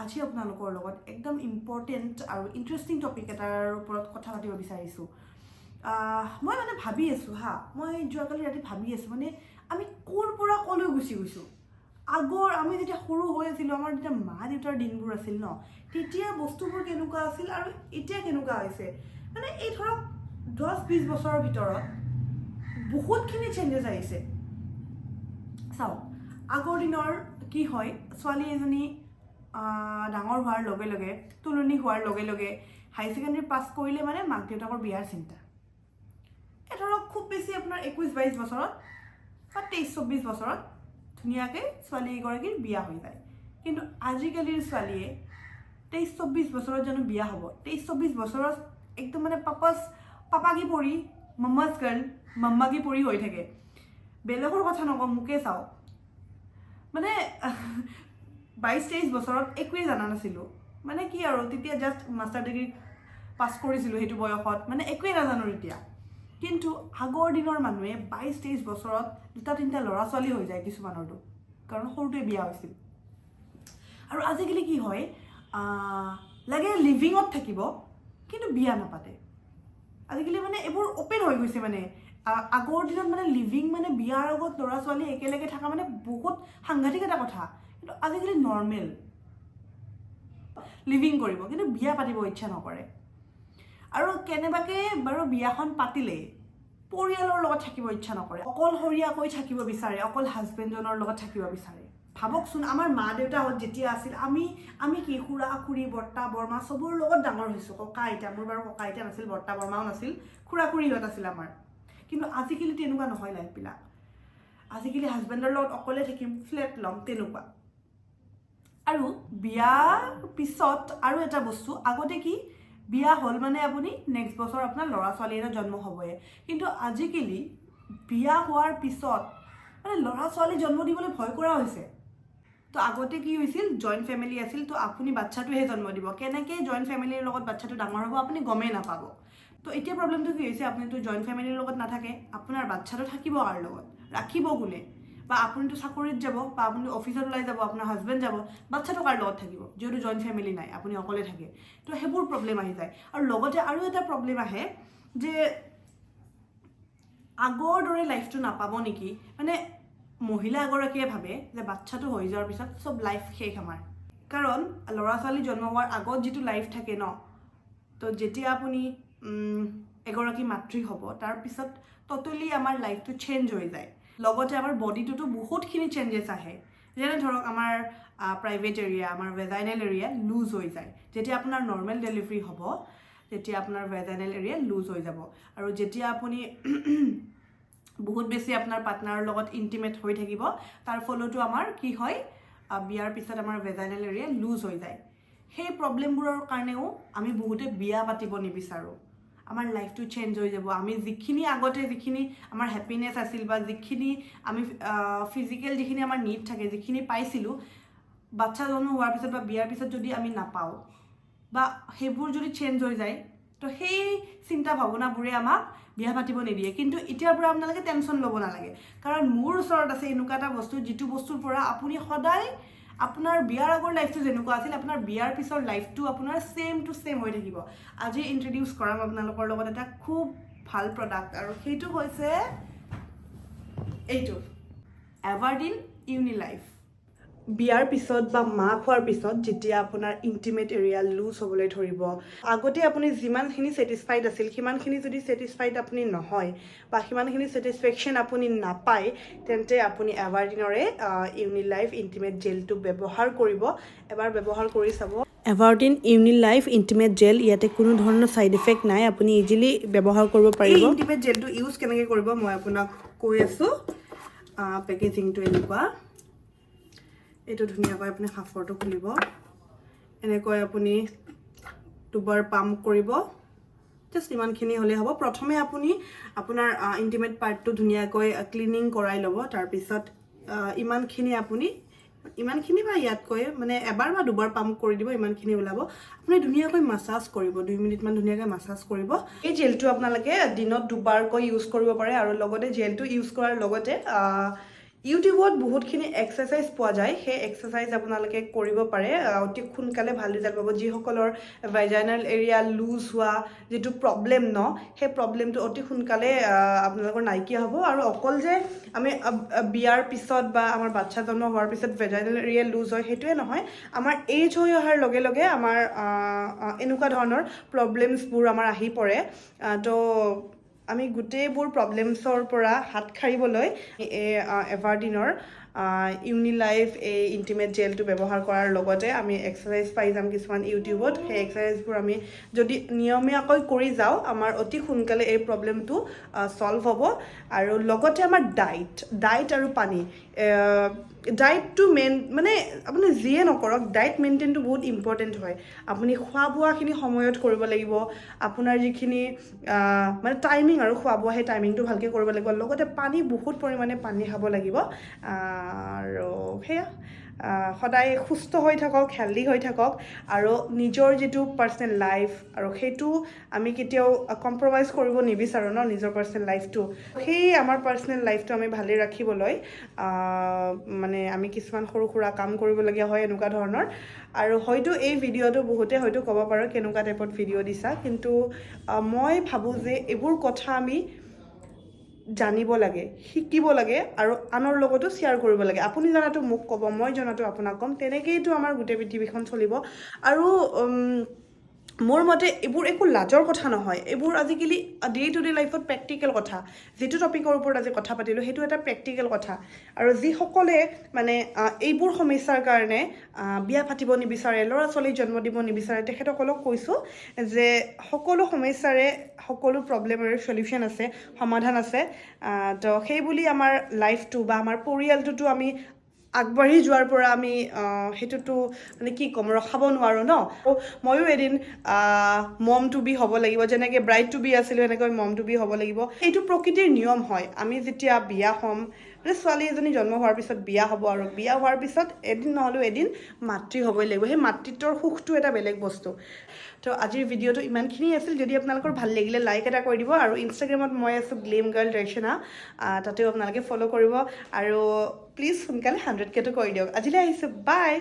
আজি আপোনালোকৰ লগত একদম ইম্পৰ্টেণ্ট আৰু ইণ্টাৰেষ্টিং টপিক এটাৰ ওপৰত কথা পাতিব বিচাৰিছোঁ। মই মানে ভাবি আছোঁ মই যোৱাকালি ৰাতি ভাবি আছোঁ মানে আমি ক'ৰ পৰা ক'লৈ গুচি গৈছোঁ। আগৰ আমি যেতিয়া সৰু হৈ আছিলোঁ, আমাৰ যেতিয়া মা দেউতাৰ দিনবোৰ আছিল ন, তেতিয়া বস্তুবোৰ কেনেকুৱা আছিল আৰু এতিয়া কেনেকুৱা হৈছে। মানে এই ধৰক 10-20 বছৰৰ ভিতৰত বহুতখিনি চেঞ্জেছ আহিছে। চাওক, আগৰ দিনৰ কি হয়, ছোৱালী এজনী ডাঙৰ হোৱাৰ লগে লগে, তুলনি হোৱাৰ লগে লগে হাই ছেকেণ্ডেৰী পাছ কৰিলে মানে মাক দেউতাকৰ বিয়াৰ চিন্তা। এই ধৰক খুব বেছি আপোনাৰ 21-22 বছৰত বা 23-24 বছৰত ধুনীয়াকৈ ছোৱালী এগৰাকীৰ বিয়া হৈ যায়। কিন্তু আজিকালিৰ ছোৱালীয়ে 23-24 বছৰত জানো বিয়া হ'ব? 23-24 বছৰত একদম মানে পাপাকি পৰি, মাম্মাজ গাৰ্ল, মাম্মাকি পৰি হৈ থাকে। বেলেগৰ কথা নকওঁ, মোকে চাওক, মানে 22-23 বছৰত একোৱেই জানা নাছিলোঁ। মানে কি আৰু, তেতিয়া জাষ্ট মাষ্টাৰ ডিগ্ৰী পাছ কৰিছিলোঁ সেইটো বয়সত, মানে একোৱেই নাজানো তেতিয়া। কিন্তু আগৰ দিনৰ মানুহে 22-23 বছৰত 2-3টা ল'ৰা ছোৱালী হৈ যায় কিছুমানৰতো, কাৰণ সৰুটোৱে বিয়া হৈছিল। আৰু আজিকালি কি হয়, লাগে লিভিঙত থাকিব কিন্তু বিয়া নাপাতে। আজিকালি মানে এইবোৰ অপেন হৈ গৈছে। মানে আগৰ দিনত মানে লিভিং মানে বিয়াৰ আগত ল'ৰা ছোৱালী একেলগে থকা মানে বহুত সাংঘাতিক এটা কথা। কিন্তু আজিকালি নৰ্মেল লিভিং কৰিব, কিন্তু বিয়া পাতিব ইচ্ছা নকৰে। আৰু কেনেবাকে বাৰু বিয়াখন পাতিলেই পৰিয়ালৰ লগত থাকিব ইচ্ছা নকৰে, অকলশৰীয়াকৈ থাকিব বিচাৰে, অকল হাজবেণ্ডজনৰ লগত থাকিব বিচাৰে। ভাবকচোন, আমাৰ মা দেউতাহঁত যেতিয়া আছিল, আমি কি খুৰা খুৰী, বৰ্তা বৰমা চবৰ লগত ডাঙৰ হৈছোঁ। ককা আইতা, মোৰ বাৰু ককা আইতা নাছিল, বৰ্তা বৰমাও নাছিল, খুৰা খুৰীহঁত আছিল আমাৰ। কিন্তু আজিকালি তেনেকুৱা নহয় লাইফবিলাক। আজিকালি হাজবেণ্ডৰ লগত অকলে থাকিম, ফ্লেট ল'ম, তেনেকুৱা। আৰু বিয়াৰ পিছত আৰু এটা বস্তু, আগতে কি বিয়া হ'ল মানে আপুনি নেক্সট বছৰ আপোনাৰ ল'ৰা ছোৱালী এটা জন্ম হ'বই। কিন্তু আজিকালি বিয়া হোৱাৰ পিছত মানে ল'ৰা ছোৱালী জন্ম দিবলৈ ভয় কৰা হৈছে। তো আগতে কি হৈছিল, জইণ্ট ফেমিলি আছিল, তো আপুনি বাচ্ছাটোহে জন্ম দিব। কেনেকৈ জইণ্ট ফেমিলিৰ লগত বাচ্ছাটো ডাঙৰ হ'ব আপুনি গমেই নাপাব। তো এতিয়া প্ৰব্লেমটো কি হৈছে, আপুনিতো জইণ্ট ফেমিলিৰ লগত নাথাকে, আপোনাৰ বাচ্ছাটো থাকিব কাৰ লগত, ৰাখিব কোনে? বা আপুনিতো চাকৰিত যাব, বা আপুনি অফিচত ওলাই যাব, আপোনাৰ হাজবেণ্ড যাব, বাচ্ছাটো কাৰ লগত থাকিব? যিহেতু জইণ্ট ফেমিলি নাই, আপুনি অকলে থাকে। তো সেইবোৰ প্ৰব্লেম আহি যায়। আৰু লগতে আৰু এটা প্ৰব্লেম আহে যে আগৰ দৰে লাইফটো নাপাব নেকি। মানে মহিলা এগৰাকীয়ে ভাবে যে বাচ্ছাটো হৈ যোৱাৰ পিছত চব লাইফ শেষ আমাৰ। কাৰণ ল'ৰা ছোৱালী জন্ম হোৱাৰ আগত যিটো লাইফ থাকে ন, তো যেতিয়া আপুনি এগৰাকী মাতৃ হ'ব, তাৰপিছত ট'টেলি আমাৰ লাইফটো চেঞ্জ হৈ যায়। লগতে আমাৰ বডিটোতো বহুতখিনি চেঞ্জেছ আহে। যেনে ধৰক আমাৰ প্ৰাইভেট এৰিয়া, আমাৰ ভেজাইনেল এৰিয়া লুজ হৈ যায়। যেতিয়া আপোনাৰ নৰ্মেল ডেলিভাৰী হ'ব, তেতিয়া আপোনাৰ ভেজাইনেল এৰিয়া লুজ হৈ যাব। আৰু যেতিয়া আপুনি বহুত বেছি আপোনাৰ পাৰ্টনাৰৰ লগত ইণ্টিমেট হৈ থাকিব, তাৰ ফলতো আমাৰ কি হয়, বিয়াৰ পিছত আমাৰ ভেজাইনেল এৰিয়া লুজ হৈ যায়। সেই প্ৰব্লেমবোৰৰ কাৰণেও আমি বহুতে বিয়া পাতিব নিবিচাৰোঁ। আমাৰ লাইফটো চেঞ্জ হৈ যাব। আমি যিখিনি আগতে যিখিনি আমাৰ হেপিনেছ আছিল, বা যিখিনি আমি ফিজিকেল যিখিনি আমাৰ নিড থাকে, যিখিনি পাইছিলোঁ, বাচ্ছা জন্ম হোৱাৰ পিছত বা বিয়াৰ পিছত যদি আমি নাপাওঁ, বা সেইবোৰ যদি চেঞ্জ হৈ যায়, তো সেই চিন্তা ভাৱনাবোৰে আমাক বিয়া পাতিব নিদিয়ে। কিন্তু এতিয়াৰ পৰা আপোনালোকে টেনশ্যন ল'ব নালাগে, কাৰণ মোৰ ওচৰত আছে এনেকুৱা এটা বস্তু, যিটো বস্তুৰ পৰা আপুনি সদায় আপোনাৰ বিয়াৰ আগৰ লাইফটো যেনেকুৱা আছিল, আপোনাৰ বিয়াৰ পিছৰ লাইফটো আপোনাৰ ছেম টু ছেম হৈ থাকিব। আজি ইন্ট্ৰডিউচ কৰাম আপোনালোকৰ লগত এটা খুব ভাল প্ৰডাক্ট, আৰু সেইটো হৈছে এইটো এভাৰডিন ইউনিলাইফ। বিয়াৰ পিছত বা মাক হোৱাৰ পিছত যেতিয়া আপোনাৰ ইণ্টিমেট এৰিয়া লুজ হ'বলৈ ধৰিব, আগতে আপুনি যিমানখিনি ছেটিছফাইড আছিল, সিমানখিনি যদি ছেটিছফাইড আপুনি নহয়, বা সিমানখিনি ছেটিছফেকশ্যন আপুনি নাপায়, তেন্তে আপুনি এভাৰডিনৰে ইউনিলাইফ ইণ্টিমেট জেলটো ব্যৱহাৰ কৰিব। এবাৰ ব্যৱহাৰ কৰি চাব। এভাৰডিন ইউনিলাইফ ইণ্টিমেট জেল, ইয়াতে কোনো ধৰণৰ ছাইড ইফেক্ট নাই, আপুনি ইজিলি ব্যৱহাৰ কৰিব পাৰিব। এই ইণ্টিমেট জেলটো ইউজ কেনেকৈ কৰিব মই আপোনাক কৈ আছোঁ। পেকেজিংটো এনেকুৱা, এইটো ধুনীয়াকৈ আপুনি সাঁফৰটো খুলিব, এনেকৈ আপুনি দুবাৰ পাম্প কৰিব, জাষ্ট ইমানখিনি হ'লে হ'ব। প্ৰথমে আপুনি আপোনাৰ ইণ্টিমেট পাৰ্টটো ধুনীয়াকৈ ক্লিনিং কৰাই ল'ব। তাৰপিছত ইমানখিনি বা ইয়াতকৈ মানে এবাৰ বা দুবাৰ পাম্প কৰি দিব, ইমানখিনি ওলাব। আপুনি ধুনীয়াকৈ মাছাজ কৰিব, 2 মিনিটমান ধুনীয়াকৈ মাছাজ কৰিব। এই জেলটো আপোনালোকে দিনত দুবাৰকৈ ইউজ কৰিব পাৰে। আৰু লগতে জেলটো ইউজ কৰাৰ লগতে ইউটিউবত বহুতখিনি এক্সাৰচাইজ পোৱা যায় সেই এক্সাৰচাইজ আপোনালোকে কৰিব পাৰে অতি সোনকালে ভাল ৰিজাল্ট পাব যিসকলৰ ভেজাইনাল এৰিয়া লুজ হোৱা যিটো প্ৰব্লেম ন সেই প্ৰব্লেমটো অতি সোনকালে আপোনালোকৰ নাইকিয়া হ'ব আৰু অকল যে আমি বিয়াৰ পিছত বা আমাৰ বাচ্ছা জন্ম হোৱাৰ পিছত ভেজাইনাল এৰিয়া লুজ হয় সেইটোৱে নহয় আমাৰ এজ হৈ অহাৰ লগে লগে আমাৰ এনেকুৱা ধৰণৰ প্ৰব্লেমছবোৰ আমাৰ আহি পৰে তো আমি গোটেইবোৰ প্ৰব্লেমছৰ পৰা হাত সাৰিবলৈ এই এভাৰডিনৰ ইউনিলাইফ এই ইণ্টিমেট জেলটো ব্যৱহাৰ কৰাৰ লগতে আমি এক্সাৰচাইজ পাই যাম কিছুমান ইউটিউবত সেই এক্সাৰচাইজবোৰ আমি যদি নিয়মীয়াকৈ কৰি যাওঁ আমাৰ অতি সোনকালে এই প্ৰব্লেমটো ছল্ভ হ'ব আৰু লগতে আমাৰ ডাইট আৰু পানী ডাইটটো মেইন মানে আপুনি যিয়ে নকৰক ডাইট মেইনটেইনটো বহুত ইম্পৰ্টেণ্ট হয় আপুনি খোৱা বোৱাখিনি সময়ত কৰিব লাগিব আপোনাৰ যিখিনি মানে টাইমিং আৰু খোৱা বোৱা সেই টাইমিংটো ভালকৈ কৰিব লাগিব লগতে পানী বহুত পৰিমাণে পানী খাব লাগিব আৰু সেয়া সদায় সুস্থ হৈ থাকক হেল্ডি হৈ থাকক আৰু নিজৰ যিটো পাৰ্চনেল লাইফ আৰু সেইটো আমি কেতিয়াও কম্প্ৰমাইজ কৰিব নিবিচাৰোঁ ন নিজৰ পাৰ্চনেল লাইফটো সেই আমাৰ পাৰ্চনেল লাইফটো আমি ভালে ৰাখিবলৈ মানে আমি কিছুমান সৰু সুৰা কাম কৰিবলগীয়া হয় এনেকুৱা ধৰণৰ আৰু হয়তো এই ভিডিঅ'টো বহুতে হয়তো ক'ব পাৰোঁ কেনেকুৱা টাইপত ভিডিঅ' দিছা কিন্তু মই ভাবোঁ যে এইবোৰ কথা আমি জানিব লাগে শিকিব লাগে আৰু আনৰ লগতো শ্বেয়াৰ কৰিব লাগে আপুনি জনাটো মোক ক'ব মই জনাটো আপোনাক ক'ম তেনেকৈতো আমাৰ গোটেই পৃথিৱীখন চলিব আৰু মোৰ মতে এইবোৰ একো লাজৰ কথা নহয় এইবোৰ আজিকালি ডে টু ডে লাইফত প্ৰেক্টিকেল কথা যিটো টপিকৰ ওপৰত আজি কথা পাতিলোঁ সেইটো এটা প্ৰেক্টিকেল কথা আৰু যিসকলে মানে এইবোৰ সমস্যাৰ কাৰণে বিয়া পাতিব নিবিচাৰে ল'ৰা ছোৱালী জন্ম দিব নিবিচাৰে তেখেতসকলক কৈছোঁ যে সকলো সমস্যাৰে সকলো প্ৰব্লেমৰে চলিউশ্যন আছে সমাধান আছে তো সেইবুলি আমাৰ লাইফটো বা আমাৰ পৰিয়ালটোতো আমি আগবাঢ়ি যোৱাৰ পৰা আমি সেইটোতো মানে কি ক'ম ৰখাব নোৱাৰোঁ ন ময়ো এদিন মম টু বি হ'ব লাগিব যেনেকৈ ব্ৰাইড টু বি আছিলোঁ এনেকৈ মম টু বি হ'ব লাগিব এইটো প্ৰকৃতিৰ নিয়ম হয় আমি যেতিয়া বিয়া হ'ম মানে ছোৱালী এজনী জন্ম হোৱাৰ পিছত বিয়া হ'ব আৰু বিয়া হোৱাৰ পিছত এদিন নহ'লেও এদিন মাতৃ হ'বই লাগিব সেই মাতৃত্বৰ সুখটো এটা বেলেগ বস্তু তো আজিৰ ভিডিঅ'টো ইমানখিনি আছিল যদি আপোনালোকৰ ভাল লাগিলে লাইক এটা কৰি দিব আৰু ইনষ্টাগ্ৰামত মই আছোঁ গ্লেম গাৰ্ল দৰ্শনা তাতেও আপোনালোকে ফ'ল' কৰিব আৰু প্লিজ সোনকালে 100K কৰি দিয়ক আজিলৈ আহিছোঁ বাই